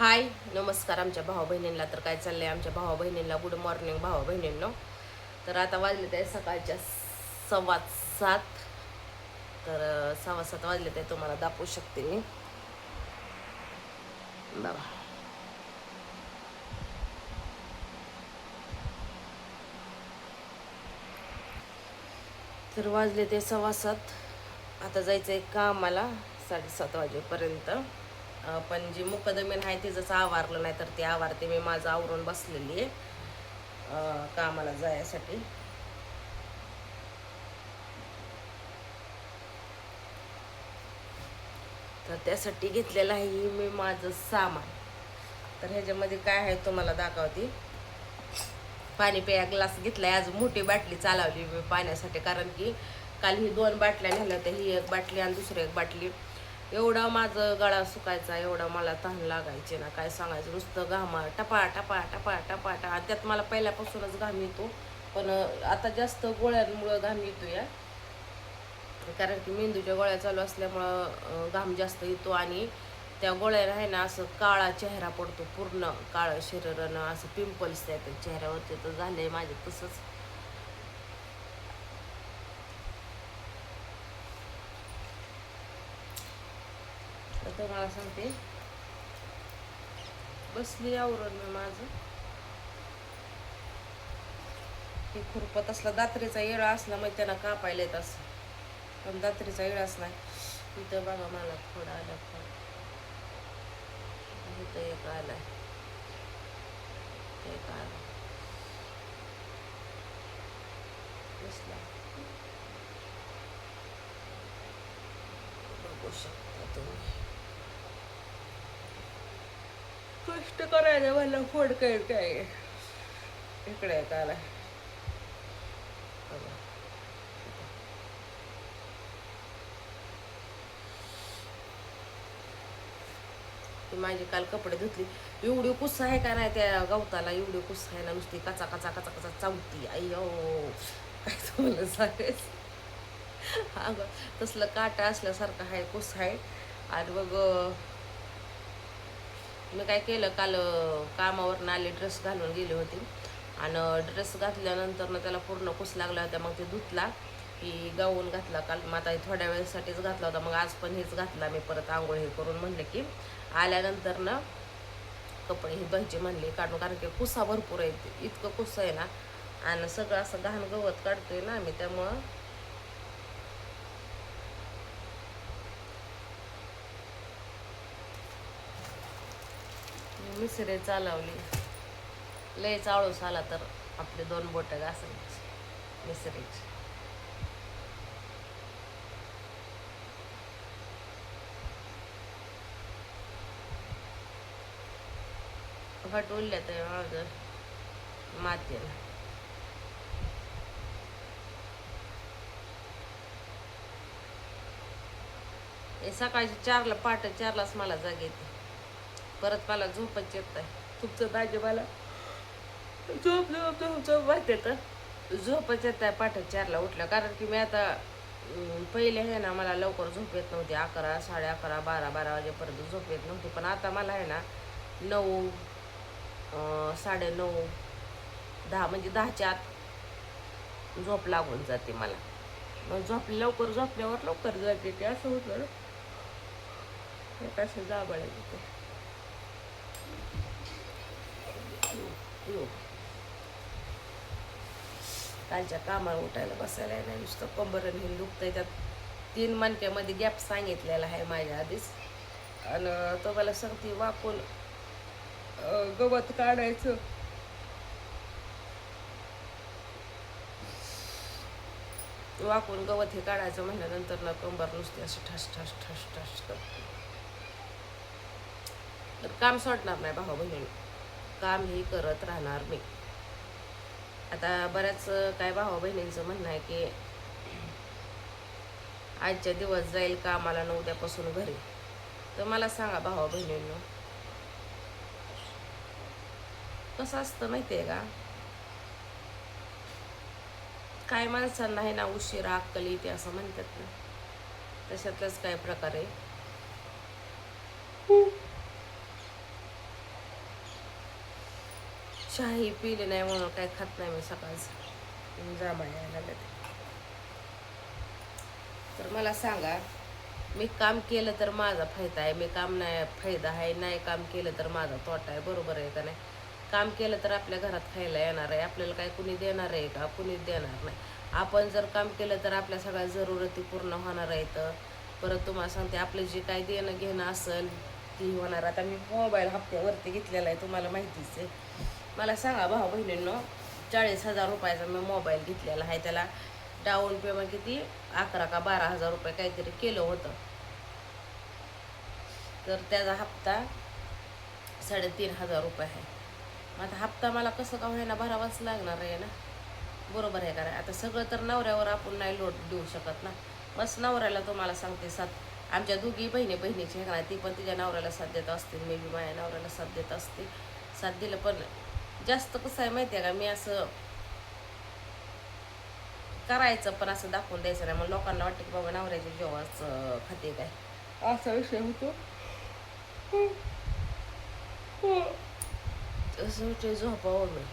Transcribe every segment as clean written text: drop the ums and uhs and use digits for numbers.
हाय नमस्कार आमच्या भाऊ बहिणींना. तर काय चाललंय आमच्या भाऊ बहिणींना? गुड मॉर्निंग भाऊ बहिणींनो. तर आता वाजले ते सकाळच्या 7:15. तर 7:15 वाजले ते तुम्हाला दाखवू शकते मी. बघा, तर वाजले ते 7:15. आता जायचं आहे कामाला 7:30 वाजेपर्यंत. पण जी मुकदमेन आहे तिचंच आवारलं नाही, तर ते आवारते मी. माझं आवरून बसलेली आहे कामाला जायसाठी. तर त्यासाठी घेतलेलं आहे मी माझं सामान. तर ह्याच्यामध्ये काय आहे तुम्हाला दाखवते. पाणी प्या ग्लास घेतलाय. आज मोठी बाटली चालवली मी पाण्यासाठी, कारण की काल ही 2 बाटल्या नेल्या होत्या. ही एक बाटली आणि दुसरी एक बाटली. एवढा माझं गळा सुकायचा, एवढा मला तहान लागायचे ना, काय सांगायचं. नुसतं घामा टपा टपा टपा टपा टपा. आणि त्यात मला पहिल्यापासूनच घाम येतो, पण आता जास्त गोळ्यांमुळं घाम येतो या. कारण की मेंदूच्या गोळ्या चालू असल्यामुळं घाम जास्त येतो. आणि त्या गोळ्याला आहे ना, असं काळा चेहरा पडतो, पूर्ण काळं शरीरानं, असं पिंपल्स येतात चेहऱ्यावरती. तर झालंय माझे तसंच. तर तुम्हाला सांगते, बसली आवरून मी माझं. हे खुरपत असला दात्रीचा येळा असला मग त्यांना कापायला येत असं, पण दात्रीचा येळाच नाही. इथं बघा मला थोडा आला फोड, इथं एक आलाय, एक आला बसला. बघू शकता तुम्ही. कष्ट करायला मला फोड काय काय. इकडे एक आलाय बघा. ती माझी काल कपडे धुतली. एवढी कुस आहे का नाही त्या गवताला, एवढी कुस आहे ना, नुसती कचा कचा कचा कचा चावती. अय्यो, काय तुम्हाला सांगायचं. अगं तसलं काटा असल्यासारखं आहे, कुस आहे. आणि मग मी काय केलं, काल कामावरनं आले, ड्रेस घालून गेले होते. आणि ड्रेस घातल्यानंतर ना त्याला पूर्ण कुस लागला होता. मग ते धुतला की गाऊन घातला काल. मग आता थोड्या वेळेसाठीच घातला होता. मग आज पण हेच घातला मी परत. आंघोळ हे करून म्हणलं की आल्यानंतर ना कपडे हे धुवायचे म्हणले काढून, कारण की कुसा भरपूर आहे. इतकं कुस आहे ना, आणि सगळं असं घाण गवत काढतोय ना आम्ही, त्यामुळं मिसरे चालवली. लय चाळूस आला तर आपले 2 बोटं घासायची मिसरीची. हट उरल्या तर माझं मातीला. हे सकाळची 4ला, पहाटे 4लाच मला जाग येते. परत मला झोपच येत आहे. तुमचं दाजी मला झोप झोप झोप झोप वाटते, तर झोपच येत आहे पहाटे 4ला उठलं. कारण की मी आता पहिले आहे ना, मला लवकर झोप येत नव्हती. 11, 11:30, 12 वाजेपर्यंत झोप येत नव्हती. पण आता मला आहे ना 9, 9:30, 10, म्हणजे 10च्या आत झोप लागून जाते मला. मग लवकर झोपल्यावर लवकर जाते ते, असं होतं ना. कसं जाबळायचं ते. कालच्या कामाला उठायला बसायला नाही, नुसतं कंबरन हे दुखतंय. त्यात 3 मणक्यामध्ये गॅप सांगितलेला आहे माझ्या आधीच. आणि तो मला सांगते वाकून गवत काढायचं. वाकून गवत हे काढायचं म्हणल्यानंतर ना कंबर नुसते असे ठस ठस ठस ठस करते. तर काम सोडणार नाही भाऊ बहिणी, काम ही करत राहणार मी. आता बऱ्याच काय भाऊ बहिणींचं म्हणणं आहे की आजच्या दिवस जाईल कामाला न उद्यापासून घरी. तर मला सांगा भाऊ बहिणींनो, कसं असतं माहिती आहे का? काय माणसांना आहे ना उशिरा अक्कल येते असं म्हणतात ना, तशातलाच काय प्रकार आहे. चहाही पिली नाही म्हणून काय खात नाही मी सकाळचं. जांभळा यायला लागले. तर मला सांगा, मी काम केलं तर माझा फायदा आहे, मी काम नाही फायदा आहे, नाही काम केलं तर माझा तोटा आहे. बरोबर आहे का नाही? काम केलं तर आपल्या घरात खायला येणार आहे, आपल्याला काय कुणी देणार आहे का? कुणीच देणार नाही. आपण जर काम केलं तर आपल्या सगळ्या जरुरती पूर्ण होणार आहेत. परत तुम्हाला सांगते, आपलं जे काय देणं घेणं असेल ती होणार. आता मी मोबाईल हप्त्यावरती घेतलेला आहे, तुम्हाला माहितीच आहे. मला सांगा भाऊ बहिणींनो, 40,000 रुपयाचा मी मोबाईल घेतलेला आहे. त्याला डाऊन पेमेंट किती 11 का 12,000 रुपये काहीतरी केलं होतं. तर त्याचा हप्ता 3,500 रुपये आहे. मग आता हप्ता मला कसं का होईना भरावाच लागणार आहे ना. बरोबर आहे का? आता सगळं तर नवऱ्यावर आपण नाही लोट देऊ शकत ना. बस नवऱ्याला तुम्हाला सांगते साथ, आमच्या दोघी बहिणीची आहे ना, ती पण तिच्या नवऱ्याला साथ देत असते, मी बी माझ्या नवऱ्याला साथ देत असते. साथ दिलं पण जास्त कसं आहे माहिती आहे का, मी असं करायचं पण असं दाखवून द्यायचं नाही. मग लोकांना वाटतं की बाबा नवऱ्याच्या जेव्हाच खाते काय, असा विषय होतो. असं विषय झोपावं मी,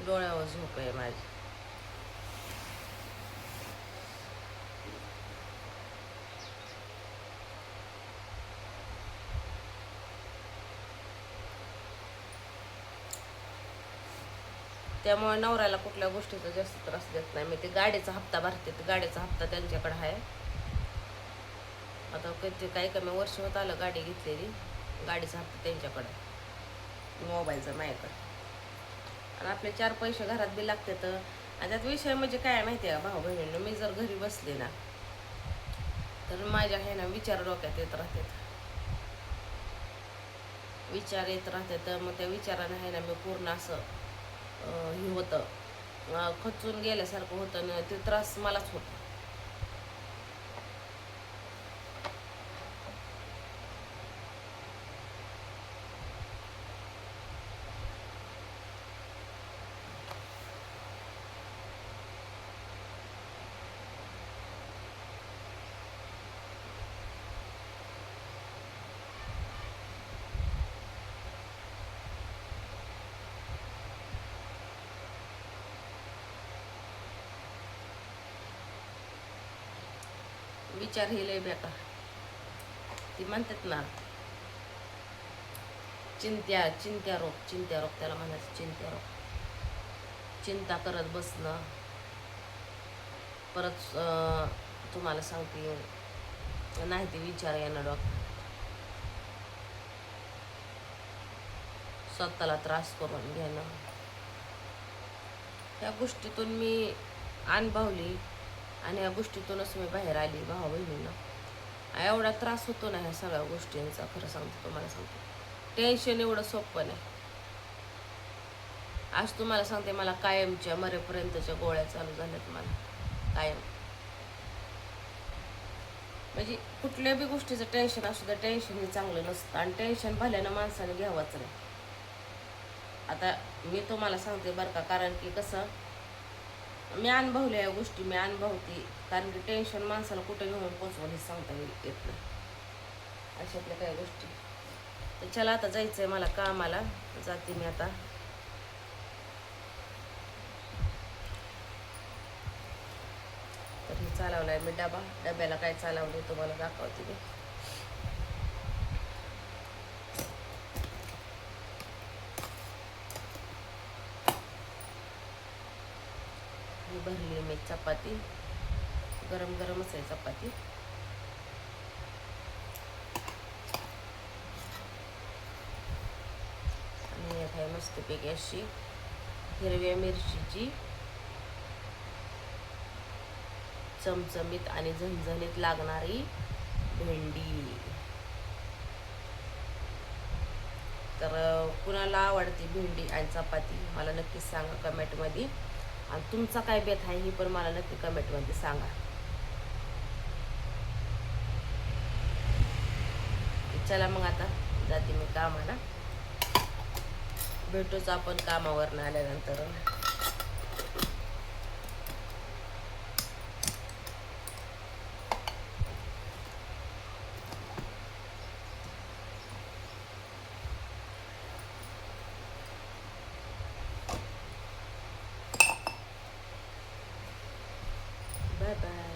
डोळ्यावर झोप आहे माझी. त्यामुळे नवऱ्याला कुठल्या गोष्टीचा जास्त त्रास देत नाही मी. ते गाडीचा हप्ता भरते, गाडीचा हप्ता त्यांच्याकडे आहे. आता कधी काही कमी वर्ष होत आलं गाडी घेतलेली, गाडीचा हप्ता त्यांच्याकडे, मोबाईलचा माझ्याकडे. आणि आपले 4 पैसे घरात बी लागते. तर आणि त्यात विषय म्हणजे काय माहिती आहे का भाऊ बहिणींनो, मी जर घरी बसले ना तर माझ्या आहे ना विचार डोक्यात येत राहतात, विचार येत राहते. तर मग त्या विचाराने आहे ना मी पूर्ण असं हे होतं, खचून गेल्यासारखं होतं ना, ते त्रास मलाच होतो. विचार हे लय बेकार. ती म्हणतात ना चिंत्या रोग त्याला म्हणायचं, चिंत्या रोग. चिंता करत बसणं. परत तुम्हाला सांगते, नाही ते विचार येणं डॉक्टर, स्वतःला त्रास करून घेणं. ह्या गोष्टीतून मी अनुभवली आणि ह्या गोष्टीतूनच मी बाहेर आली भाऊ बहिणींना. एवढा त्रास होतो ना ह्या सगळ्या गोष्टींचा, खरं सांगते तुम्हाला, सांगते टेन्शन एवढं सोपं नाही. आज तुम्हाला सांगते, मला कायमच्या मरेपर्यंतच्या गोळ्या चालू झाल्यात मला कायम. म्हणजे कुठल्या बी गोष्टीचं टेन्शन असू द्या, टेन्शन हे चांगलं नसतं आणि टेन्शन भल्यानं माणसाने घ्यावंच नाही. आता मी तुम्हाला सांगते बरं का, कारण की कसं मी अनुभवल्या या गोष्टी, मी अनुभवते. कारण की टेन्शन माणसाला कुठे घेऊन पोचवलं हे सांगता येत नाही, अशातल्या काही गोष्टी. तर चला आता जायचं आहे मला कामाला, जाते मी आता. तर हे चालवलं आहे मी डबा, डब्याला काय चालवलं तुम्हाला दाखवते मी. भरली मी चपाती, गरम गरमच आहे चपाती. आणि एक आहे मस्तपैकी अशी हिरव्या मिरचीची चमचमीत आणि झणझणीत लागणारी भेंडी. तर कुणाला आवडते भेंडी आणि चपाती मला नक्कीच सांगा कमेंटमध्ये. आणि तुमचा काय बेत आहे हे पण मला नक्की कमेंटमध्ये सांगा. चला मग आता जाते मी कामाला, भेटूच आपण कामावरनं आल्यानंतर. Bye bye.